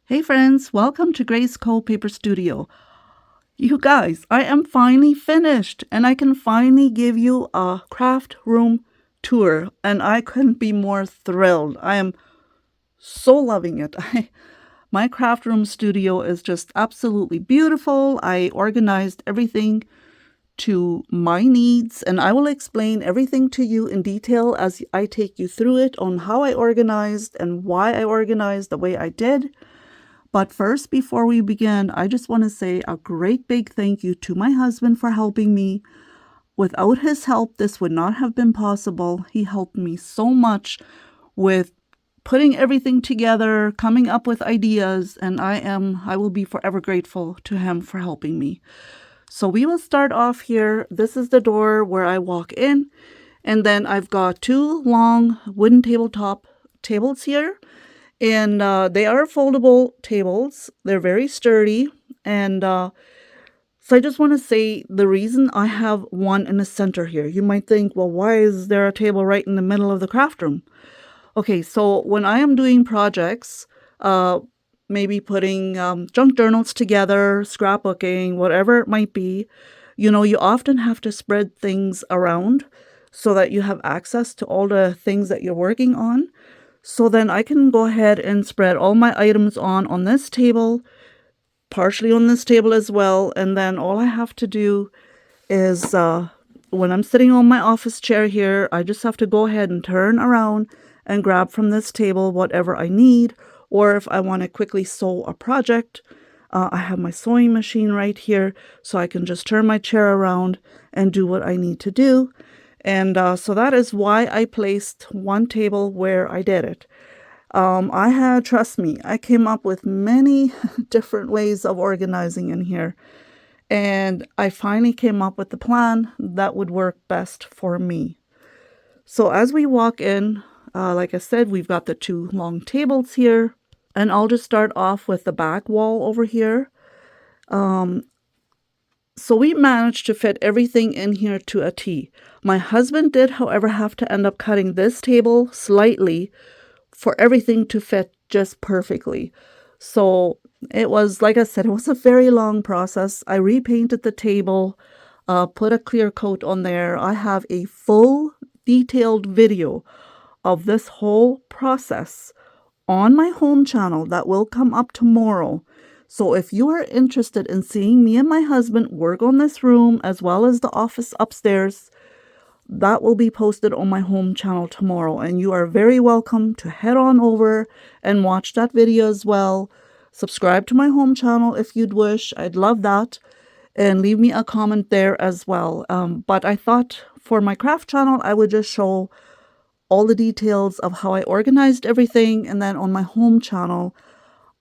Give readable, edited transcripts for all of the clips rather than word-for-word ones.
Hey friends, welcome to graceco.paperstudio. You guys, I am finally finished and I can finally give you a craft room tour and I couldn't be more thrilled. I am so loving it. My craft room studio is just absolutely beautiful. I organized everything to my needs and I will explain everything to you in detail as I take you through it on how I organized and why I organized the way I did. But first, before we begin, I just want to say a great big thank you to my husband for helping me. Without his help, this would not have been possible. He helped me so much with putting everything together, coming up with ideas, and I will be forever grateful to him for helping me. So we will start off here. This is the door where I walk in, and then I've got two long wooden tabletop tables here. And they are foldable tables. They're very sturdy. And so I just want to say the reason I have one in the center here. You might think, well, why is there a table right in the middle of the craft room? Okay, so when I am doing projects, maybe putting junk journals together, scrapbooking, whatever it might be, you often have to spread things around so that you have access to all the things that you're working on. So then I can go ahead and spread all my items on this table, partially on this table as well. And then all I have to do is when I'm sitting on my office chair here, I just have to go ahead and turn around and grab from this table whatever I need. Or if I want to quickly sew a project, I have my sewing machine right here, so I can just turn my chair around and do what I need to do. And so that is why I placed one table where I did it. Trust me, I came up with many different ways of organizing in here. And I finally came up with the plan that would work best for me. So as we walk in, like I said, we've got the two long tables here. And I'll just start off with the back wall over here. So we managed to fit everything in here to a T. My husband did, however, have to end up cutting this table slightly for everything to fit just perfectly. So it was, like I said, it was a very long process. I repainted the table, put a clear coat on there. I have a full detailed video of this whole process on my home channel that will come up tomorrow. So if you are interested in seeing me and my husband work on this room as well as the office upstairs, that will be posted on my home channel tomorrow. And you are very welcome to head on over and watch that video as well. Subscribe to my home channel if you'd wish. I'd love that. And leave me a comment there as well. But I thought for my craft channel, I would just show all the details of how I organized everything. And then on my home channel,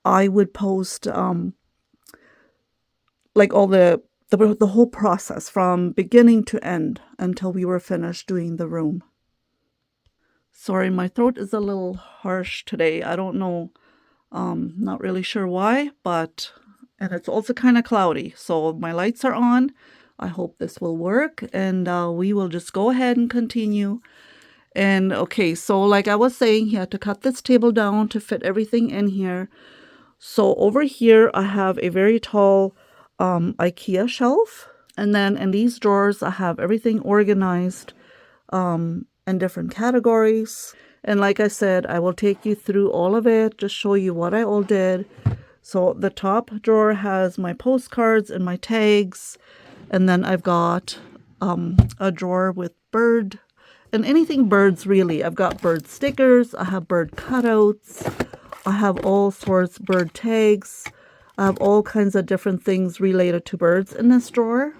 I would post like all the whole process from beginning to end until we were finished doing the room. Sorry, my throat is a little harsh today. I don't know, not really sure why, and it's also kind of cloudy. So my lights are on. I hope this will work, and we will just go ahead and continue. And okay, so like I was saying, he had to cut this table down to fit everything in here. So over here, I have a very tall IKEA shelf. And then in these drawers, I have everything organized in different categories. And like I said, I will take you through all of it, just show you what I all did. So the top drawer has my postcards and my tags. And then I've got a drawer with bird and anything birds really. I've got bird stickers. I have bird cutouts. I have all sorts of bird tags. I have all kinds of different things related to birds in this drawer.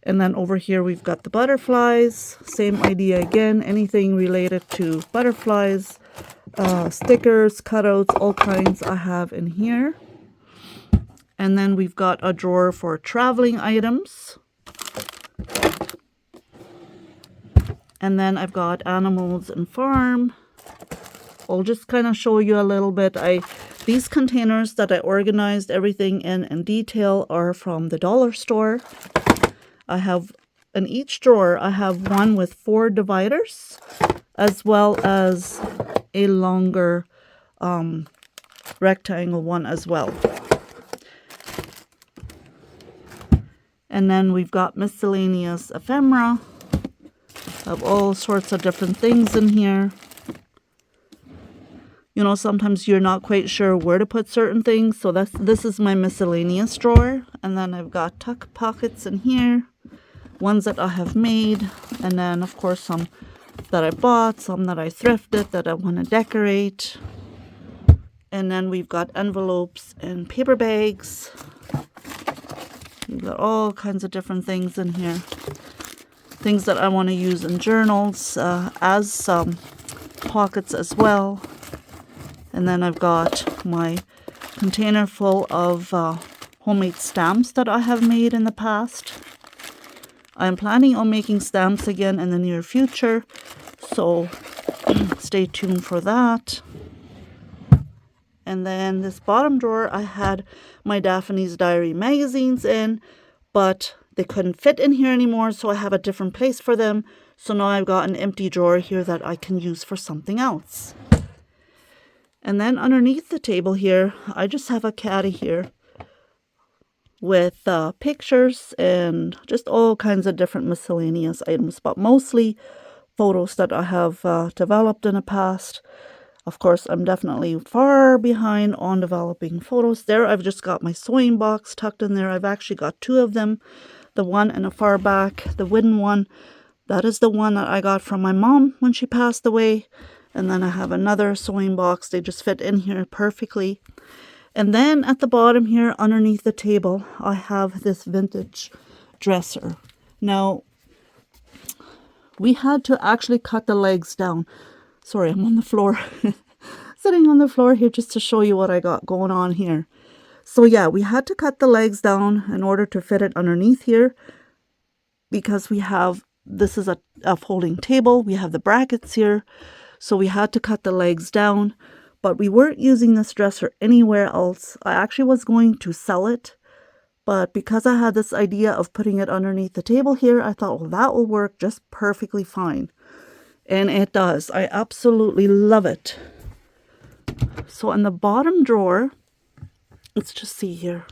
And then over here we've got the butterflies. Same idea again. Anything related to butterflies, stickers, cutouts, all kinds I have in here. And then we've got a drawer for traveling items. And then I've got animals and farm. I'll just kind of show you a little bit. These containers that I organized everything in detail are from the dollar store. I have, in each drawer, I have one with 4 dividers, as well as a longer rectangle one as well. And then we've got miscellaneous ephemera of all sorts of different things in here. You know, sometimes you're not quite sure where to put certain things. So this is my miscellaneous drawer. And then I've got tuck pockets in here. Ones that I have made. And then, of course, some that I bought. Some that I thrifted that I want to decorate. And then we've got envelopes and paper bags. We've got all kinds of different things in here. Things that I want to use in journals as pockets as well. And then I've got my container full of homemade stamps that I have made in the past. I'm planning on making stamps again in the near future, so stay tuned for that. And then this bottom drawer, I had my Daphne's Diary magazines in, but they couldn't fit in here anymore, so I have a different place for them. So now I've got an empty drawer here that I can use for something else. And then underneath the table here, I just have a caddy here with pictures and just all kinds of different miscellaneous items, but mostly photos that I have developed in the past. Of course, I'm definitely far behind on developing photos. There, I've just got my sewing box tucked in there. I've actually got two of them. The one in the far back, the wooden one, that is the one that I got from my mom when she passed away. And then I have another sewing box. They just fit in here perfectly. And then at the bottom here, underneath the table, I have this vintage dresser. Now, we had to actually cut the legs down. Sorry, I'm on the floor. Sitting on the floor here just to show you what I got going on here. So yeah, we had to cut the legs down in order to fit it underneath here. Because we have, this is a folding table. We have the brackets here. So we had to cut the legs down, but we weren't using this dresser anywhere else. I actually was going to sell it, but because I had this idea of putting it underneath the table here, I thought, well, that will work just perfectly fine. And it does. I absolutely love it. So in the bottom drawer, let's just see here.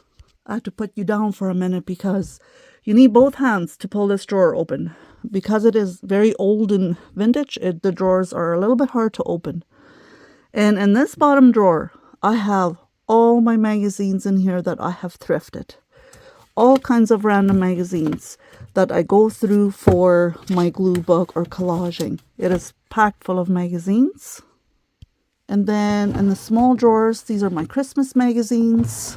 I have to put you down for a minute because you need both hands to pull this drawer open. Because it is very old and vintage, the drawers are a little bit hard to open. And in this bottom drawer, I have all my magazines in here that I have thrifted. All kinds of random magazines that I go through for my glue book or collaging. It is packed full of magazines. And then in the small drawers, these are my Christmas magazines.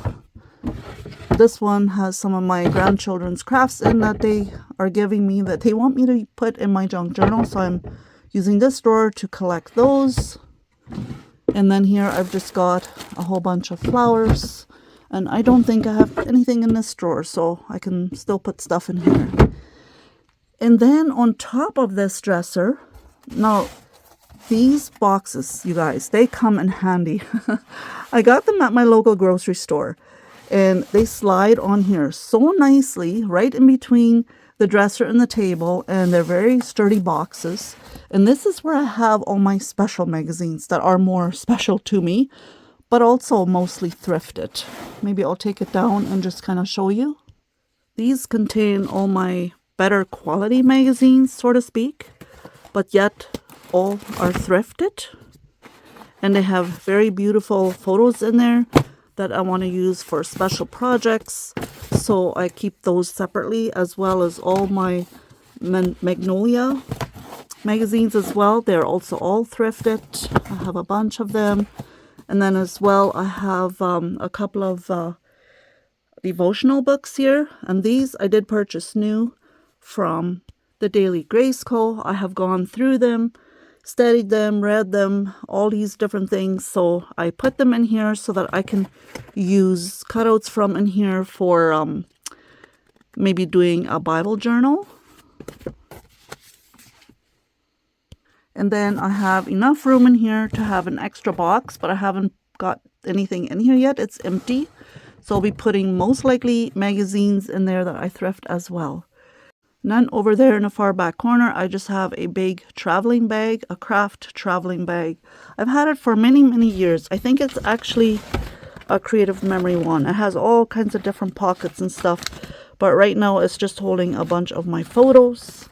This one has some of my grandchildren's crafts in that they are giving me that they want me to put in my junk journal. So I'm using this drawer to collect those. And then here I've just got a whole bunch of flowers. And I don't think I have anything in this drawer, so I can still put stuff in here. And then on top of this dresser, now these boxes, you guys, they come in handy. I got them at my local grocery store. And they slide on here so nicely, right in between the dresser and the table. And they're very sturdy boxes. And this is where I have all my special magazines that are more special to me, but also mostly thrifted. Maybe I'll take it down and just kind of show you. These contain all my better quality magazines, so to speak, but yet all are thrifted. And they have very beautiful photos in there that I want to use for special projects. So I keep those separately, as well as all my Magnolia magazines as well. They're also all thrifted. I have a bunch of them. And then as well, I have a couple of devotional books here. And these I did purchase new from the Daily Grace Co. I have gone through them, studied them, read them, all these different things. So I put them in here so that I can use cutouts from in here for maybe doing a Bible journal. And then I have enough room in here to have an extra box, but I haven't got anything in here yet. It's empty. So I'll be putting most likely magazines in there that I thrift as well. And then over there in the far back corner, I just have a big traveling bag, a craft traveling bag. I've had it for many, many years. I think it's actually a creative memory one. It has all kinds of different pockets and stuff, but right now it's just holding a bunch of my photos.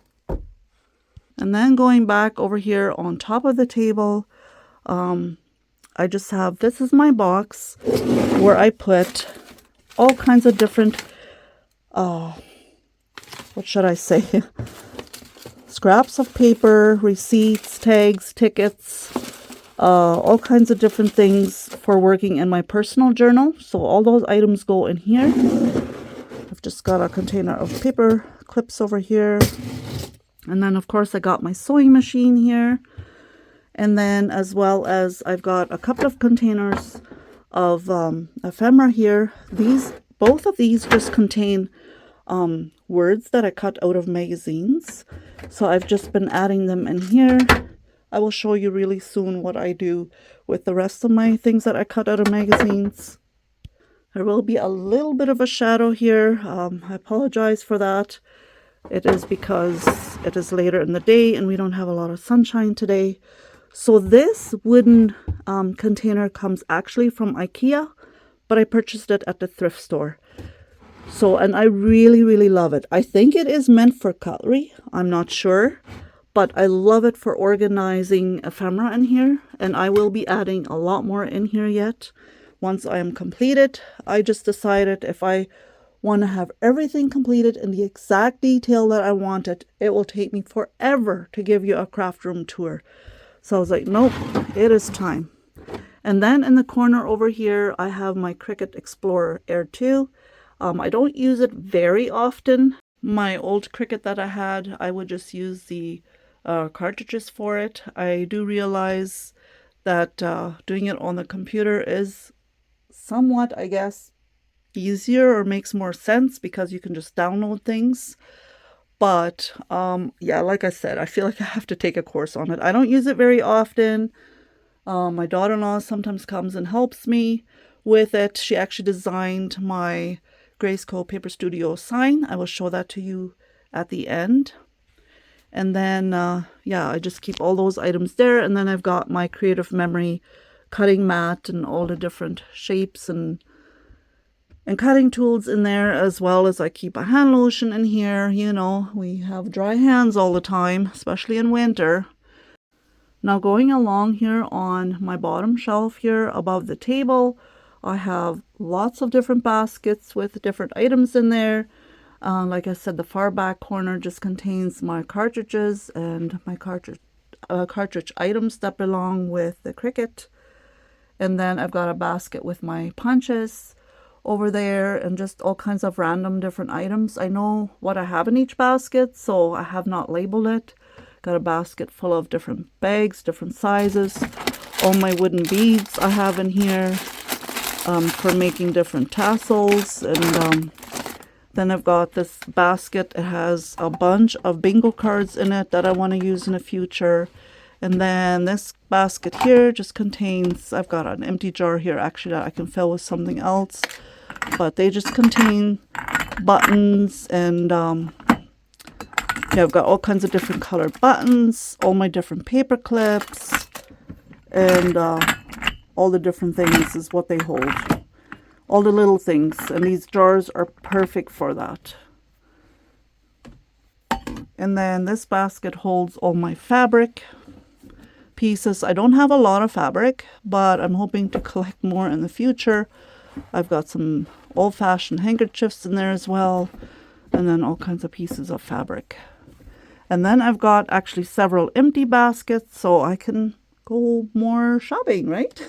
And then going back over here on top of the table, I just have, this is my box where I put all kinds of different, what should I say, scraps of paper, receipts, tags, tickets, all kinds of different things for working in my personal journal. So all those items go in here. I've just got a container of paper clips over here. And then of course I got my sewing machine here. And then as well as I've got a couple of containers of ephemera here. Both of these just contain words that I cut out of magazines. So I've just been adding them in here. I will show you really soon what I do with the rest of my things that I cut out of magazines. There will be a little bit of a shadow here. I apologize for that. It is because it is later in the day and we don't have a lot of sunshine today. So this wooden container comes actually from IKEA, but I purchased it at the thrift store. So, and I really, really love it. I think it is meant for cutlery. I'm not sure. But I love it for organizing ephemera in here. And I will be adding a lot more in here yet. Once I am completed, I just decided if I want to have everything completed in the exact detail that I want it, it will take me forever to give you a craft room tour. So I was like, nope, it is time. And then in the corner over here, I have my Cricut Explorer Air 2. I don't use it very often. My old Cricut that I had, I would just use the cartridges for it. I do realize that doing it on the computer is somewhat, I guess, easier or makes more sense because you can just download things. But yeah, like I said, I feel like I have to take a course on it. I don't use it very often. My daughter-in-law sometimes comes and helps me with it. She actually designed my graceco.paperstudio sign. I will show that to you at the end. And then, yeah, I just keep all those items there. And then I've got my creative memory cutting mat and all the different shapes and cutting tools in there, as well as I keep a hand lotion in here. You know, we have dry hands all the time, especially in winter. Now going along here on my bottom shelf here above the table, I have lots of different baskets with different items in there. Like I said, the far back corner just contains my cartridges and my cartridge items that belong with the Cricut. And then I've got a basket with my punches over there and just all kinds of random different items. I know what I have in each basket, so I have not labeled it. Got a basket full of different bags, different sizes. All my wooden beads I have in here for making different tassels. And then I've got this basket. It has a bunch of bingo cards in it that I want to use in the future. And then this basket here just contains, I've got an empty jar here actually that I can fill with something else. But they just contain buttons and yeah, I've got all kinds of different colored buttons, all my different paper clips, and all the different things is what they hold. All the little things, and these jars are perfect for that. And then this basket holds all my fabric pieces. I don't have a lot of fabric, but I'm hoping to collect more in the future. I've got some old-fashioned handkerchiefs in there as well, and then all kinds of pieces of fabric. And then I've got actually several empty baskets, so I can go more shopping, right?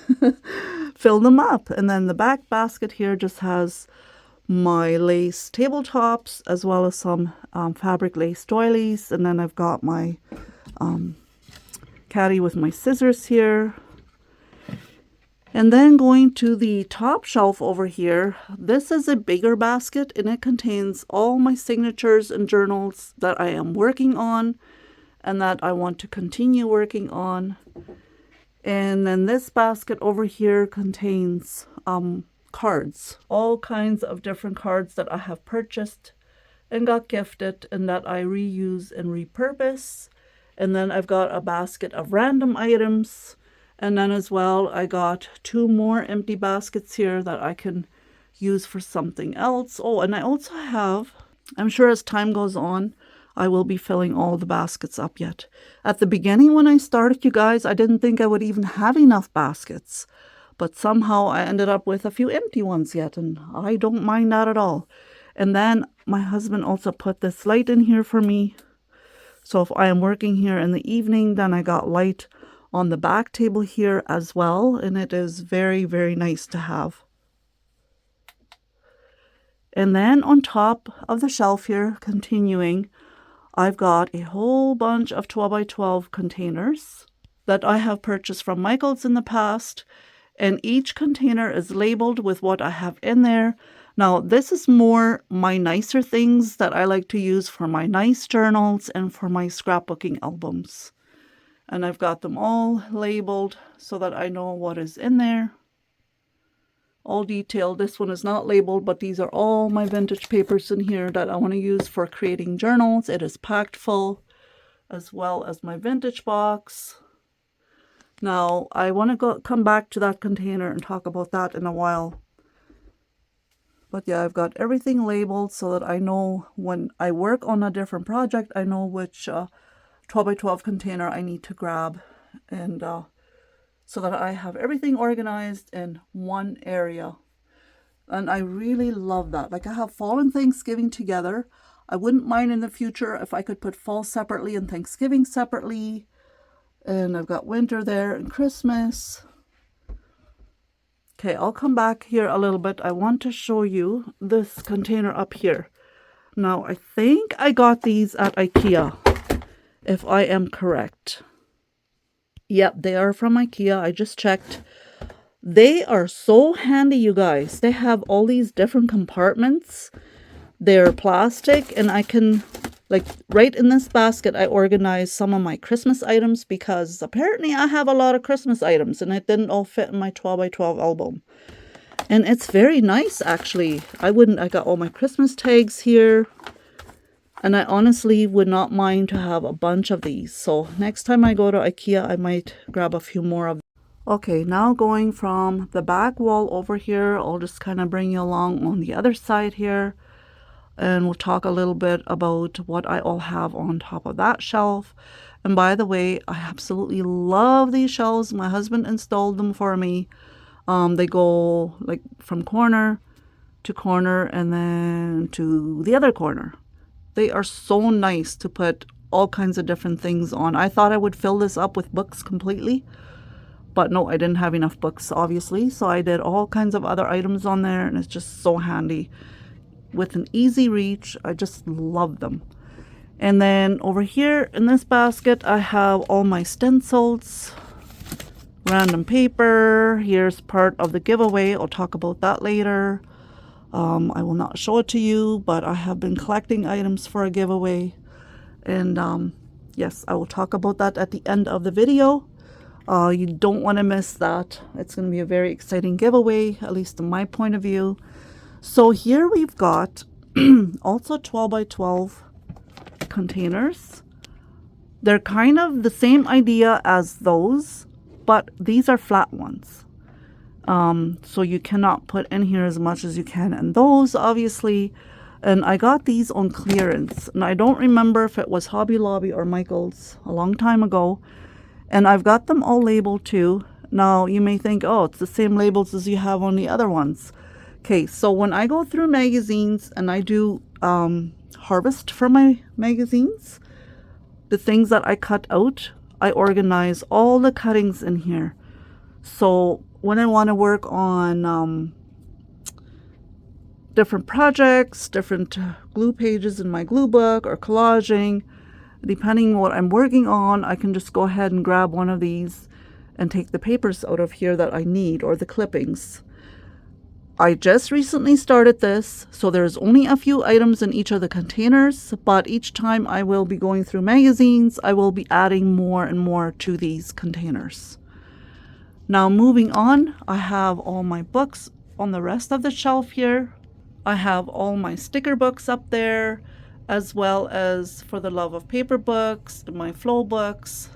Fill them up. And then the back basket here just has my lace tabletops as well as some fabric lace doilies. And then I've got my caddy with my scissors here. And then going to the top shelf over here, this is a bigger basket and it contains all my signatures and journals that I am working on and that I want to continue working on. And then this basket over here contains cards, all kinds of different cards that I have purchased and got gifted and that I reuse and repurpose. And then I've got a basket of random items. And then as well, I got 2 more empty baskets here that I can use for something else. Oh, and I also have, I'm sure as time goes on, I will be filling all the baskets up yet. At the beginning when I started, you guys, I didn't think I would even have enough baskets. But somehow I ended up with a few empty ones yet, and I don't mind that at all. And then my husband also put this light in here for me. So if I am working here in the evening, then I got light on the back table here as well. And it is very, very nice to have. And then on top of the shelf here, continuing, I've got a whole bunch of 12 by 12 containers that I have purchased from Michael's in the past. And each container is labeled with what I have in there. Now, this is more my nicer things that I like to use for my nice journals and for my scrapbooking albums. And I've got them all labeled so that I know what is in there. All detailed. This one is not labeled, but these are all my vintage papers in here that I want to use for creating journals. It is packed full, as well as my vintage box. Now, I want to come back to that container and talk about that in a while. But yeah, I've got everything labeled so that I know when I work on a different project, I know which 12 by 12 container I need to grab. And so that I have everything organized in one area. And I really love that. Like, I have fall and Thanksgiving together. I wouldn't mind in the future if I could put fall separately and Thanksgiving separately. And I've got winter there and Christmas. Okay, I'll come back here a little bit. I want to show you this container up here. Now, I think I got these at IKEA, if I am correct. Yep, they are from IKEA. I just checked. They are so handy, you guys. They have all these different compartments. They're plastic, and I can, like, right in this basket, I organized some of my Christmas items because apparently I have a lot of Christmas items and it didn't all fit in my 12 by 12 album. And it's very nice, actually. I got all my Christmas tags here. And I honestly would not mind to have a bunch of these. So next time I go to IKEA, I might grab a few more of them. Okay, now going from the back wall over here, I'll just kind of bring you along on the other side here. And we'll talk a little bit about what I all have on top of that shelf. And by the way, I absolutely love these shelves. My husband installed them for me. They go like from corner to corner and then to the other corner. They are so nice to put all kinds of different things on. I thought I would fill this up with books completely, but no, I didn't have enough books, obviously. So I did all kinds of other items on there, and it's just so handy. With an easy reach, I just love them. And then over here in this basket, I have all my stencils, random paper. Here's part of the giveaway. I'll talk about that later. I will not show it to you, but I have been collecting items for a giveaway. And yes, I will talk about that at the end of the video. You don't want to miss that. It's going to be a very exciting giveaway, at least in my point of view. So here we've got also 12 by 12 containers. They're kind of the same idea as those, but these are flat ones. So you cannot put in here as much as you can in those, obviously. And I got these on clearance. And I don't remember if it was Hobby Lobby or Michael's a long time ago. And I've got them all labeled too. Now, you may think, oh, it's the same labels as you have on the other ones. Okay, so when I go through magazines and I do harvest for my magazines, the things that I cut out, I organize all the cuttings in here. So when I want to work on different projects, different glue pages in my glue book or collaging, depending on what I'm working on, I can just go ahead and grab one of these and take the papers out of here that I need, or the clippings. I just recently started this, so there's only a few items in each of the containers, but each time I will be going through magazines, I will be adding more and more to these containers. Now moving on, I have all my books on the rest of the shelf here. I have all my sticker books up there, as well as For the Love of Paper books, my flow books,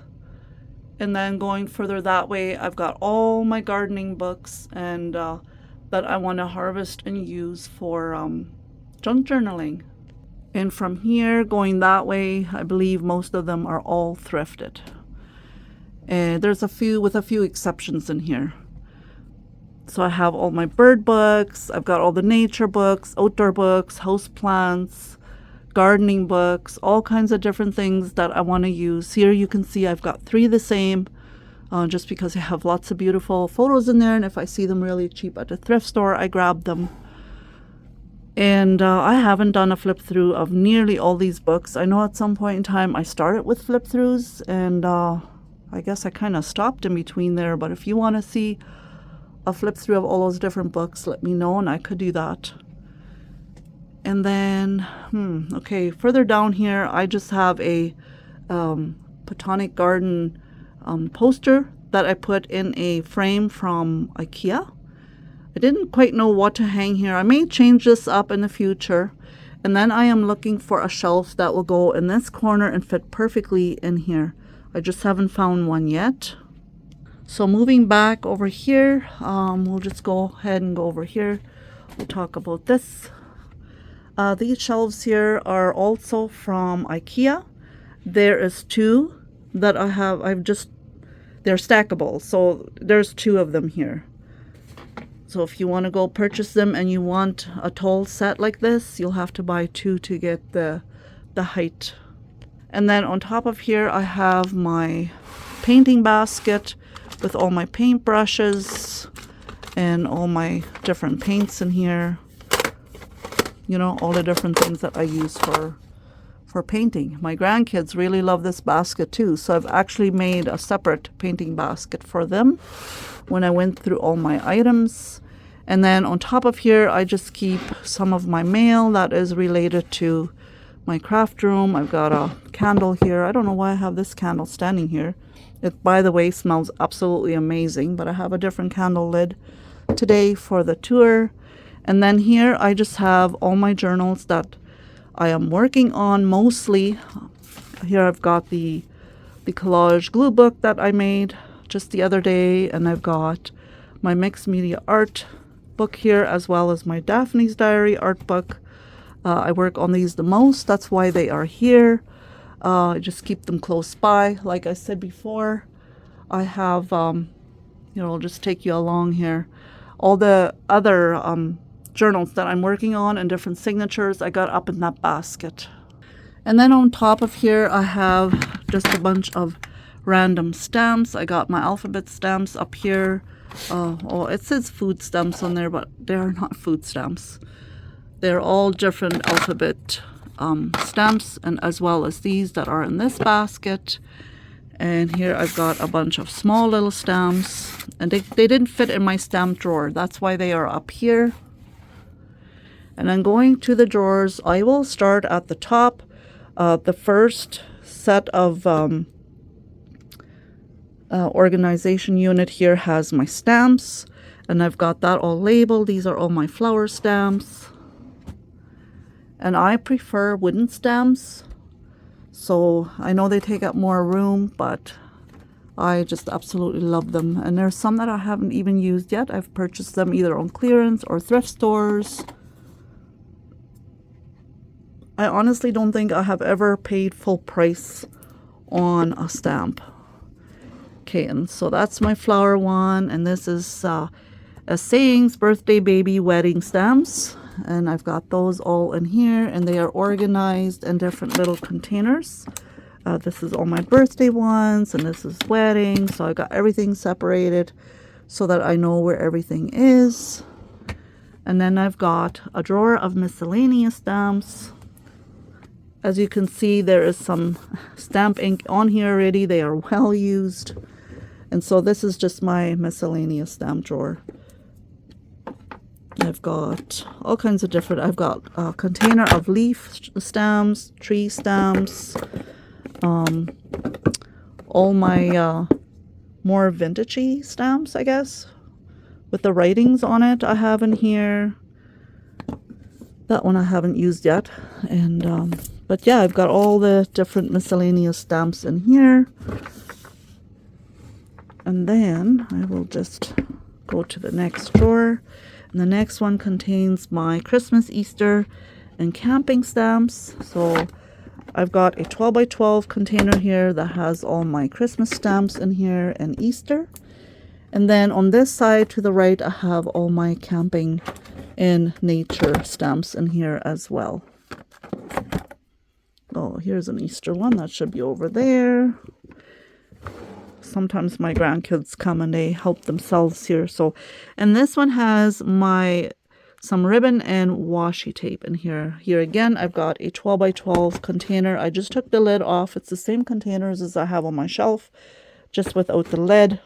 And then going further that way, I've got all my gardening books and that I want to harvest and use for junk journaling. And from here, going that way, I believe most of them are all thrifted. And there's a few, with a few exceptions in here. So I have all my bird books, I've got all the nature books, outdoor books, house plants, gardening books, all kinds of different things that I want to use. Here you can see I've got 3 the same, just because I have lots of beautiful photos in there, and if I see them really cheap at the thrift store, I grab them. And I haven't done a flip through of nearly all these books. I know at some point in time I started with flip throughs, and I guess I kind of stopped in between there, but if you want to see a flip through of all those different books, let me know and I could do that. And then okay, further down here I just have a botanic garden poster that I put in a frame from IKEA. I didn't quite know what to hang here. I may change this up in the future. And then I am looking for a shelf that will go in this corner and fit perfectly in here. I just haven't found one yet. So moving back over here, we'll just go ahead and go over here. We'll talk about this. These shelves here are also from IKEA. There is 2 that I have. They're stackable. So there's 2 of them here. So if you want to go purchase them and you want a tall set like this, you'll have to buy 2 to get the height. And then on top of here, I have my painting basket with all my paint brushes and all my different paints in here. You know, all the different things that I use for painting. My grandkids really love this basket too, so I've actually made a separate painting basket for them when I went through all my items. And then on top of here, I just keep some of my mail that is related to my craft room. I've got a candle here. I don't know why I have this candle standing here. It, by the way, smells absolutely amazing, but I have a different candle lid today for the tour. And then here I just have all my journals that I am working on mostly. Here I've got the collage glue book that I made just the other day, and I've got my mixed media art book here, as well as my Daphne's Diary art book. I work on these the most. That's why they are here. I just keep them close by. Like I said before, I have, I'll just take you along here. All the other journals that I'm working on and different signatures, I got up in that basket. And then on top of here, I have just a bunch of random stamps. I got my alphabet stamps up here. It says food stamps on there, but they are not food stamps. They're all different alphabet stamps, and as well as these that are in this basket. And here I've got a bunch of small little stamps, and they didn't fit in my stamp drawer. That's why they are up here. And then going to the drawers, I will start at the top. The first set of organization unit here has my stamps, and I've got that all labeled. These are all my flower stamps. And I prefer wooden stamps, so I know they take up more room, but I just absolutely love them. And there's some that I haven't even used yet. I've purchased them either on clearance or thrift stores. I honestly don't think I have ever paid full price on a stamp. Okay, and so that's my flower one, and this is a sayings, birthday, baby, wedding stamps. And I've got those all in here, and they are organized in different little containers. This is all my birthday ones, and this is wedding. So I got everything separated so that I know where everything is. And then I've got a drawer of miscellaneous stamps. As you can see, there is some stamp ink on here already. They are well used. And so this is just my miscellaneous stamp drawer. I've got all kinds of different, I've got a container of leaf stamps, tree stamps, all my more vintagey stamps, I guess, with the writings on it I have in here. That one I haven't used yet. And but yeah, I've got all the different miscellaneous stamps in here. And then I will just go to the next drawer. And the next one contains my Christmas, Easter, and camping stamps. So I've got a 12 by 12 container here that has all my Christmas stamps in here and Easter. And then on this side to the right, I have all my camping and nature stamps in here as well. Oh, here's an Easter one. That should be over there. Sometimes my grandkids come and they help themselves here. So, and this one has some ribbon and washi tape in here. Here again, I've got a 12 by 12 container. I just took the lid off. It's the same containers as I have on my shelf, just without the lid.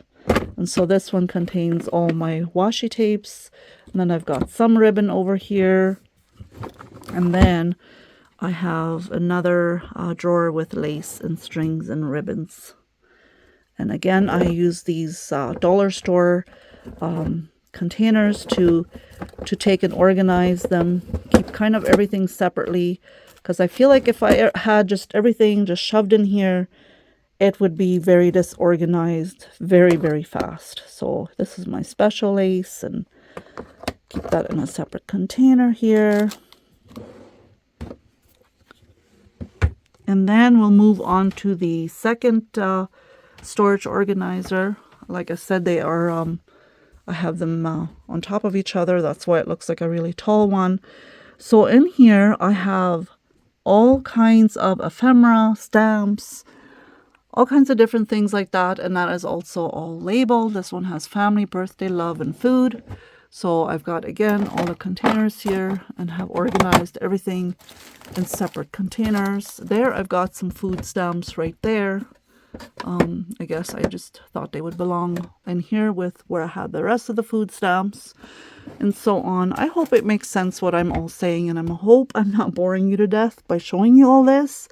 And so this one contains all my washi tapes. And then I've got some ribbon over here. And then I have another drawer with lace and strings and ribbons. And again, I use these dollar store containers to take and organize them, keep kind of everything separately, because I feel like if I had just everything just shoved in here, it would be very disorganized very, very fast. So this is my special lace, and keep that in a separate container here. And then we'll move on to the second storage organizer. Like I said, they are I have them on top of each other. That's why it looks like a really tall one. So in here I have all kinds of ephemera, stamps, all kinds of different things like that, and that is also all labeled. This one has family, birthday, love, and food. So I've got, again, all the containers here and have organized everything in separate containers. There I've got some food stamps right there. I guess I just thought they would belong in here with where I had the rest of the food stamps and so on. I hope it makes sense what I'm all saying, and I hope I'm not boring you to death by showing you all this,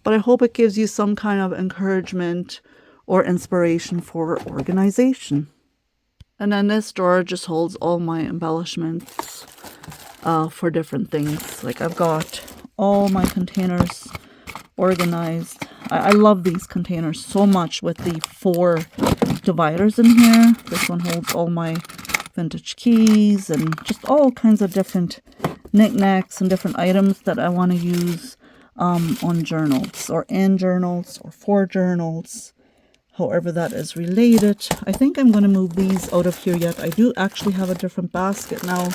but I hope it gives you some kind of encouragement or inspiration for organization. And then this drawer just holds all my embellishments for different things. Like I've got all my containers organized. I love these containers so much with the 4 dividers in here. This one holds all my vintage keys and just all kinds of different knickknacks and different items that I want to use on journals or in journals or for journals, however that is related. I think I'm going to move these out of here yet. I do actually have a different basket now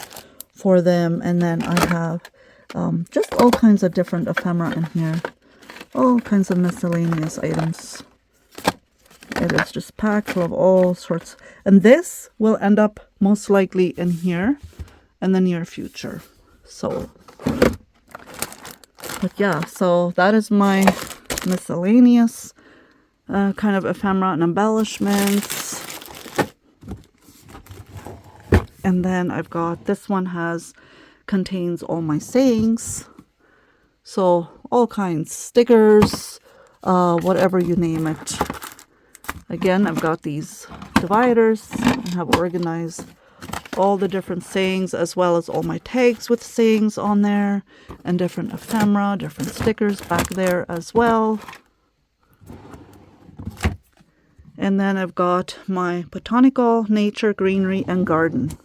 for them, and then I have just all kinds of different ephemera in here. All kinds of miscellaneous items. It is just packed full of all sorts. And this will end up most likely in here in the near future. So, but yeah, so that is my miscellaneous kind of ephemera and embellishments. And then I've got, this one contains all my sayings. So all kinds, stickers, whatever you name it. Again, I've got these dividers and have organized all the different sayings, as well as all my tags with sayings on there, and different ephemera, different stickers back there as well. And then I've got my botanical, nature, greenery, and garden.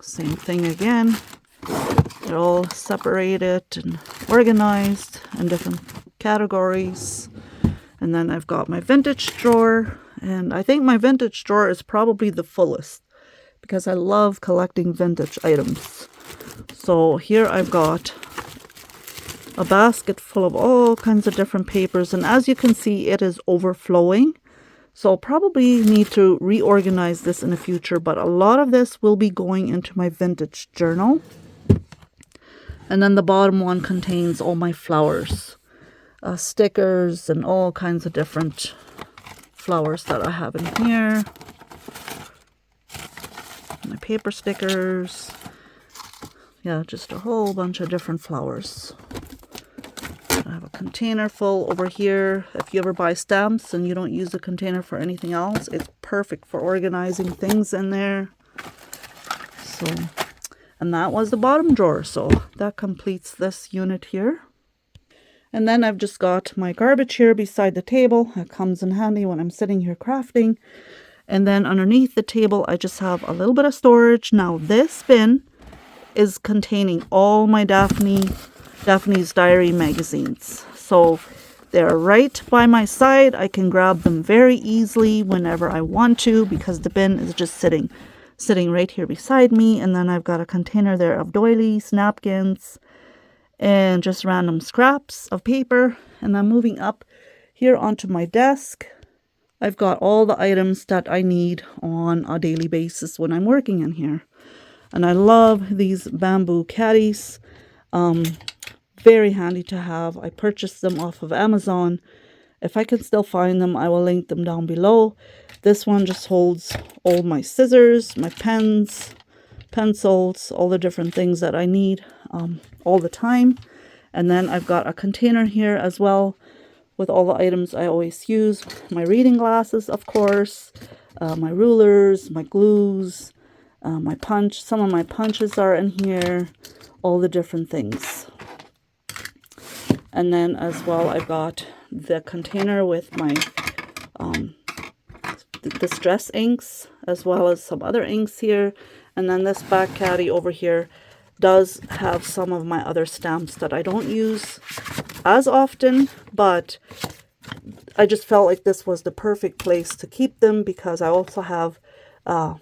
Same thing again. They're all separated and organized in different categories. And then I've got my vintage drawer. And I think my vintage drawer is probably the fullest because I love collecting vintage items. So here I've got a basket full of all kinds of different papers. And as you can see, it is overflowing. So I'll probably need to reorganize this in the future. But a lot of this will be going into my vintage journal. And then the bottom one contains all my flowers, stickers, and all kinds of different flowers that I have in here. My paper stickers. Yeah, just a whole bunch of different flowers. I have a container full over here. If you ever buy stamps and you don't use the container for anything else, it's perfect for organizing things in there. So... and that was the bottom drawer, so that completes this unit here. And then I've just got my garbage here beside the table. It comes in handy when I'm sitting here crafting. And then underneath the table, I just have a little bit of storage. Now this bin is containing all my Daphne's Diary magazines. So they're right by my side. I can grab them very easily whenever I want to because the bin is just sitting right here beside me. And then I've got a container there of doilies, napkins, and just random scraps of paper. And then moving up here onto my desk, I've got all the items that I need on a daily basis when I'm working in here. And I love these bamboo caddies. Very handy to have. I purchased them off of Amazon. If I can still find them, I will link them down below. This one just holds all my scissors, my pens, pencils, all the different things that I need all the time. And then I've got a container here as well with all the items I always use. My reading glasses, of course, my rulers, my glues, my punch. Some of my punches are in here, all the different things. And then as well, I've got the container with my distress inks, as well as some other inks here. And then this back caddy over here does have some of my other stamps that I don't use as often, but I just felt like this was the perfect place to keep them because I also have what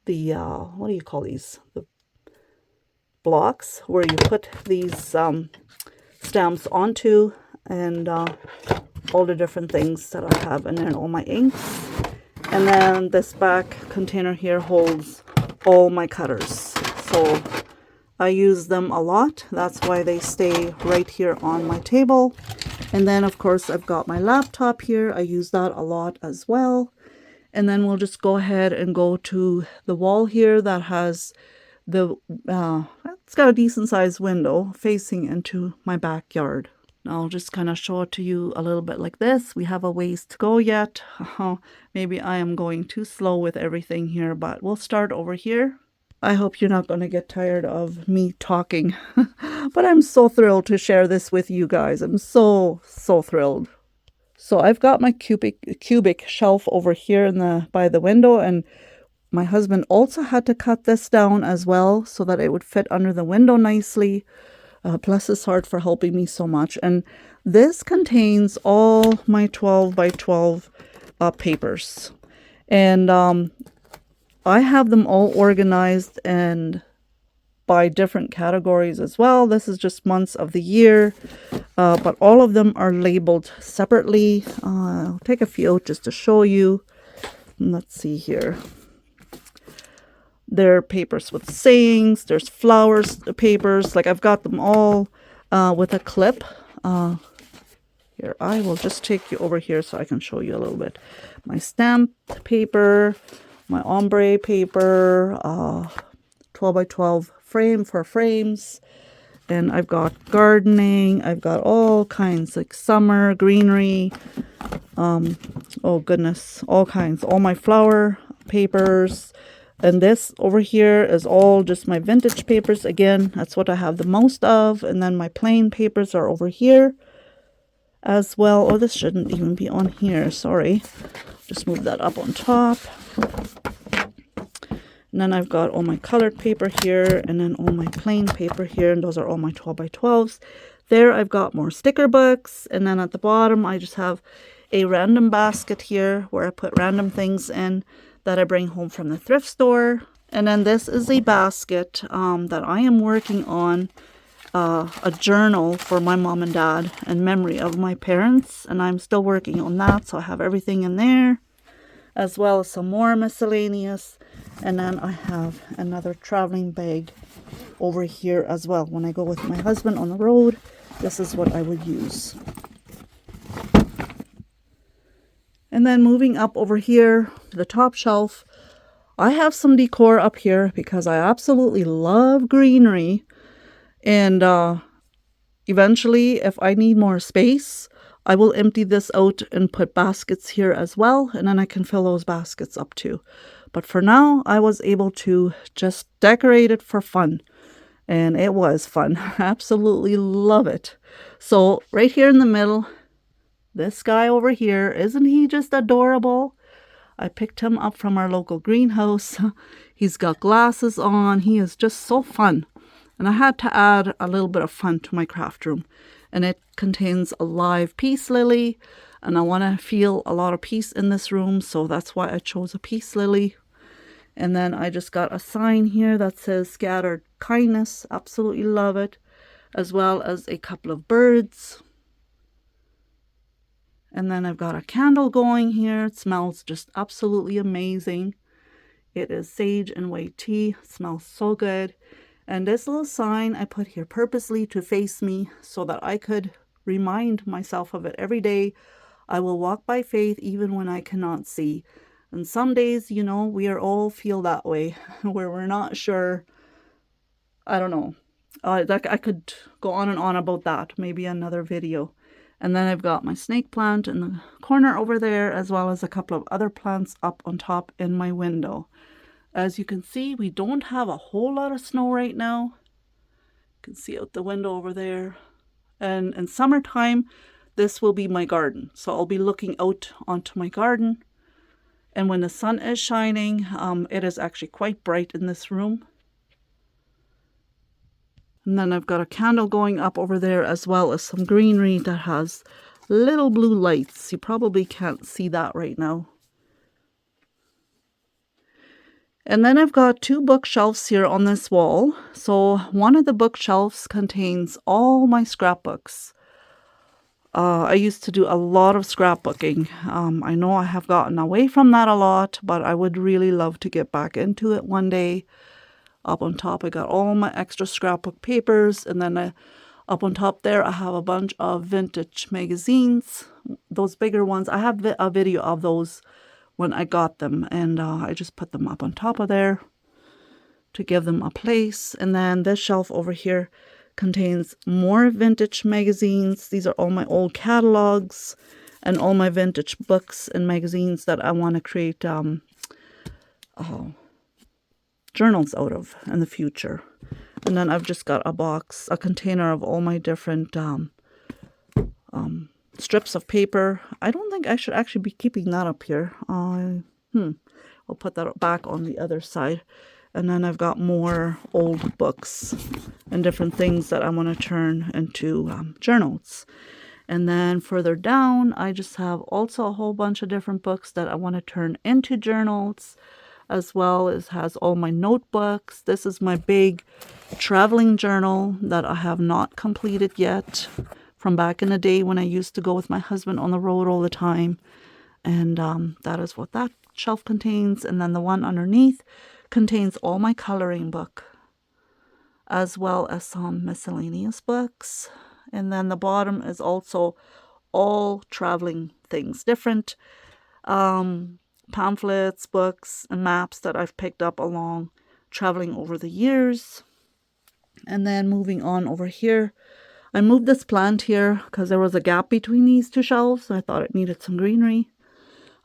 do you call these? The blocks where you put these stamps onto, and all the different things that I have, and then all my inks. And then this back container here holds all my cutters, so I use them a lot. That's why they stay right here on my table. And then of course I've got my laptop here. I use that a lot as well. And then we'll just go ahead and go to the wall here that has the it's got a decent sized window facing into my backyard. I'll just kind of show it to you a little bit like this. We have a ways to go yet. Maybe I am going too slow with everything here, but we'll start over here. I hope you're not going to get tired of me talking, but I'm so thrilled to share this with you guys. I'm so thrilled. So I've got my cubic shelf over here by the window, and my husband also had to cut this down as well so that it would fit under the window nicely. Bless his heart for helping me so much. And this contains all my 12 by 12 papers. And I have them all organized and by different categories as well. This is just months of the year, but all of them are labeled separately. I'll take a few just to show you. Let's see here. There are papers with sayings. There's flowers papers. Like I've got them all with a clip. Here, I will just take you over here so I can show you a little bit. My stamp paper, my ombre paper, 12 by 12 frame for frames. And I've got gardening. I've got all kinds like summer, greenery. Oh goodness, all kinds. All my flower papers. And this over here is all just my vintage papers. Again, that's what I have the most of. And then my plain papers are over here as well. Oh, this shouldn't even be on here. Sorry. Just move that up on top. And then I've got all my colored paper here, and then all my plain paper here. And those are all my 12 by 12s. There I've got more sticker books. And then at the bottom, I just have a random basket here where I put random things in that I bring home from the thrift store. And then this is a basket that I am working on, a journal for my mom and dad in memory of my parents. And I'm still working on that, so I have everything in there, as well as some more miscellaneous. And then I have another traveling bag over here as well. When I go with my husband on the road, this is what I would use. And then moving up over here to the top shelf, I have some decor up here because I absolutely love greenery. And eventually, if I need more space, I will empty this out and put baskets here as well. And then I can fill those baskets up too. But for now, I was able to just decorate it for fun. And it was fun. Absolutely love it. So right here in the middle, this guy over here, isn't he just adorable? I picked him up from our local greenhouse. He's got glasses on. He is just so fun. And I had to add a little bit of fun to my craft room. And it contains a live peace lily. And I want to feel a lot of peace in this room. So that's why I chose a peace lily. And then I just got a sign here that says scattered kindness. Absolutely love it. As well as a couple of birds. And then I've got a candle going here. It smells just absolutely amazing. It is sage and white tea. It smells so good. And this little sign I put here purposely to face me so that I could remind myself of it every day. I will walk by faith even when I cannot see. And some days, you know, we are all feel that way where we're not sure. I don't know. I could go on and on about that. Maybe another video. And then I've got my snake plant in the corner over there, as well as a couple of other plants up on top in my window. As you can see, we don't have a whole lot of snow right now. You can see out the window over there. And in summertime, this will be my garden. So I'll be looking out onto my garden. And when the sun is shining, it is actually quite bright in this room. And then I've got a candle going up over there, as well as some greenery that has little blue lights. You probably can't see that right now. And then I've got two bookshelves here on this wall. So one of the bookshelves contains all my scrapbooks. I used to do a lot of scrapbooking. I know I have gotten away from that a lot, but I would really love to get back into it one day. Up on top, I got all my extra scrapbook papers, and then up on top there, I have a bunch of vintage magazines, those bigger ones. I have a video of those when I got them, and I just put them up on top of there to give them a place. And then this shelf over here contains more vintage magazines. These are all my old catalogs and all my vintage books and magazines that I want to create journals out of in the future. And then I've just got a container of all my different strips of paper. I don't think I should actually be keeping that up here. I'll put that back on the other side. And then I've got more old books and different things that I want to turn into journals. And then further down, I just have also a whole bunch of different books that I want to turn into journals, as well as has all my notebooks. This is my big traveling journal that I have not completed yet, from back in the day when I used to go with my husband on the road all the time. And that is what that shelf contains. And then the one underneath contains all my coloring book, as well as some miscellaneous books. And then the bottom is also all traveling things, different pamphlets, books, and maps that I've picked up along traveling over the years. And then moving on over here, I moved this plant here because there was a gap between these two shelves. So I thought it needed some greenery.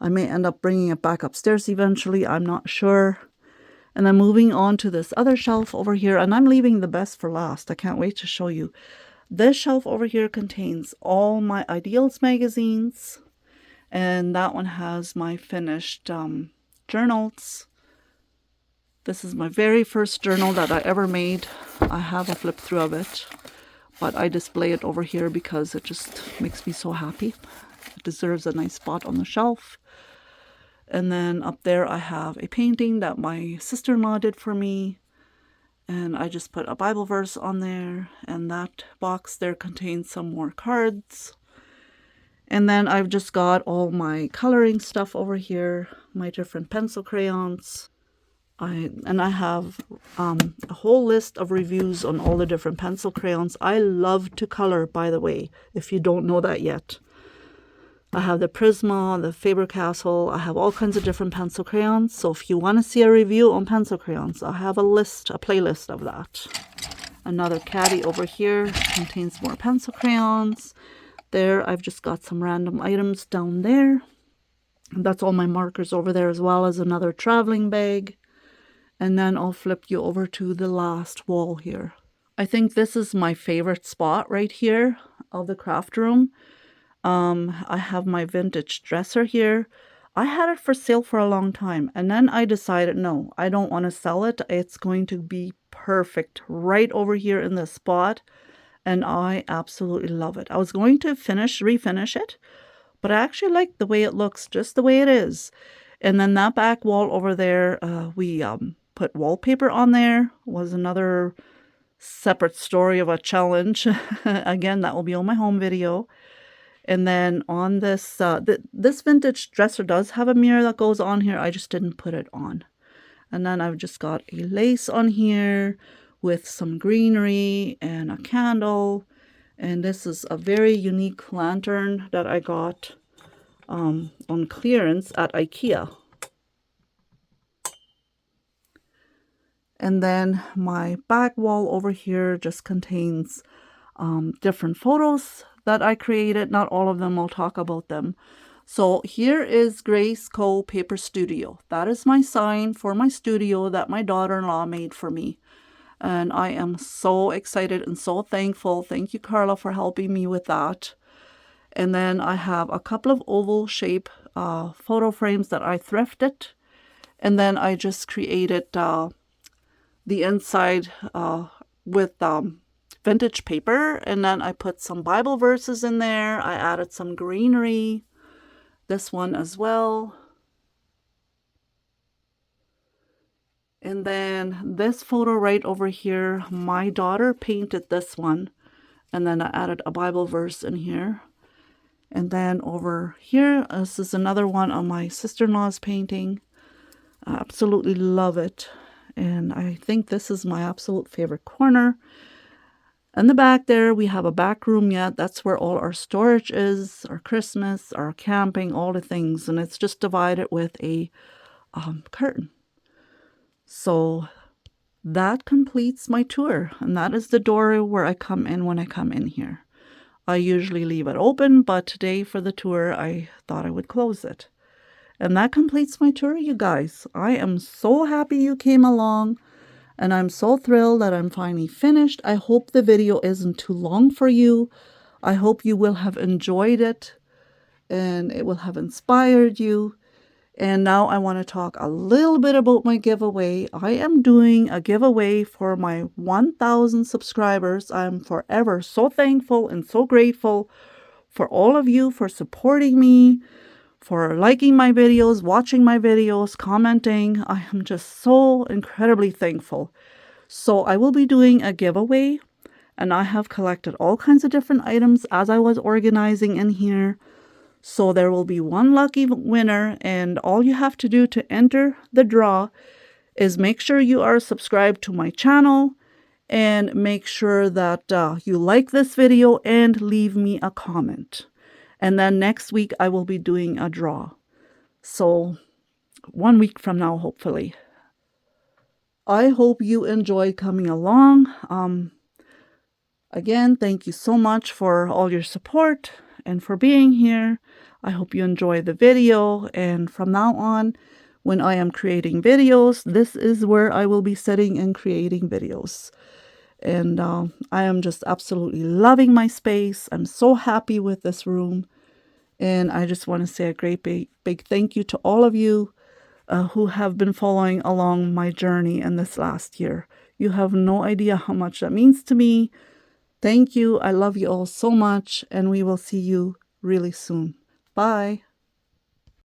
I may end up bringing it back upstairs eventually. I'm not sure. And then moving on to this other shelf over here, and I'm leaving the best for last. I can't wait to show you. This shelf over here contains all my Ideals magazines. And that one has my finished journals. This is my very first journal that I ever made. I have a flip through of it, but I display it over here because it just makes me so happy. It deserves a nice spot on the shelf. And then up there I have a painting that my sister-in-law did for me. And I just put a Bible verse on there. And that box there contains some more cards. And then I've just got all my coloring stuff over here, my different pencil crayons. I have a whole list of reviews on all the different pencil crayons. I love to color, by the way, if you don't know that yet. I have the Prisma, the Faber-Castell. I have all kinds of different pencil crayons. So if you want to see a review on pencil crayons, I have a playlist of that. Another caddy over here contains more pencil crayons. There, I've just got some random items down there. That's all my markers over there, as well as another traveling bag. And then I'll flip you over to the last wall here. I think this is my favorite spot right here of the craft room. I have my vintage dresser here. I had it for sale for a long time, and then I decided, no, I don't want to sell it. It's going to be perfect right over here in this spot, and I absolutely love it. I was going to refinish it, but I actually like the way it looks, just the way it is. And then that back wall over there, we put wallpaper on there. Was another separate story of a challenge. Again, that will be on my home video. And then on this, this vintage dresser does have a mirror that goes on here. I just didn't put it on. And then I've just got a lace on here with some greenery and a candle. And this is a very unique lantern that I got on clearance at IKEA. And then my back wall over here just contains different photos that I created. Not all of them, I'll talk about them. So here is Graceco Paper Studio. That is my sign for my studio that my daughter-in-law made for me. And I am so excited and so thankful. Thank you, Carla, for helping me with that. And then I have a couple of oval shape photo frames that I thrifted. And then I just created the inside with vintage paper, and then I put some Bible verses in there. I added some greenery, this one as well. And then this photo right over here, my daughter painted this one, and then I added a Bible verse in here. And then over here, this is another one of my sister-in-law's painting. I absolutely love it. And I think this is my absolute favorite corner. In the back there, we have a back room yet. That's where all our storage is, our Christmas, our camping, all the things. And it's just divided with a curtain. So that completes my tour. And that is the door where I come in when I come in here. I usually leave it open, but today for the tour, I thought I would close it. And that completes my tour, you guys. I am so happy you came along. And I'm so thrilled that I'm finally finished. I hope the video isn't too long for you. I hope you will have enjoyed it and it will have inspired you. And now I want to talk a little bit about my giveaway. I am doing a giveaway for my 1,000 subscribers. I'm forever so thankful and so grateful for all of you for supporting me, for liking my videos, watching my videos, commenting. I am just so incredibly thankful. So I will be doing a giveaway, and I have collected all kinds of different items as I was organizing in here. So there will be one lucky winner, and all you have to do to enter the draw is make sure you are subscribed to my channel and make sure that you like this video and leave me a comment. And then next week, I will be doing a draw. So 1 week from now, hopefully. I hope you enjoyed coming along. Again, thank you so much for all your support and for being here. I hope you enjoy the video. And from now on, when I am creating videos, this is where I will be sitting and creating videos. And I am just absolutely loving my space. I'm so happy with this room. And I just want to say a great big thank you to all of you who have been following along my journey in this last year. You have no idea how much that means to me. Thank you. I love you all so much. And we will see you really soon. Bye.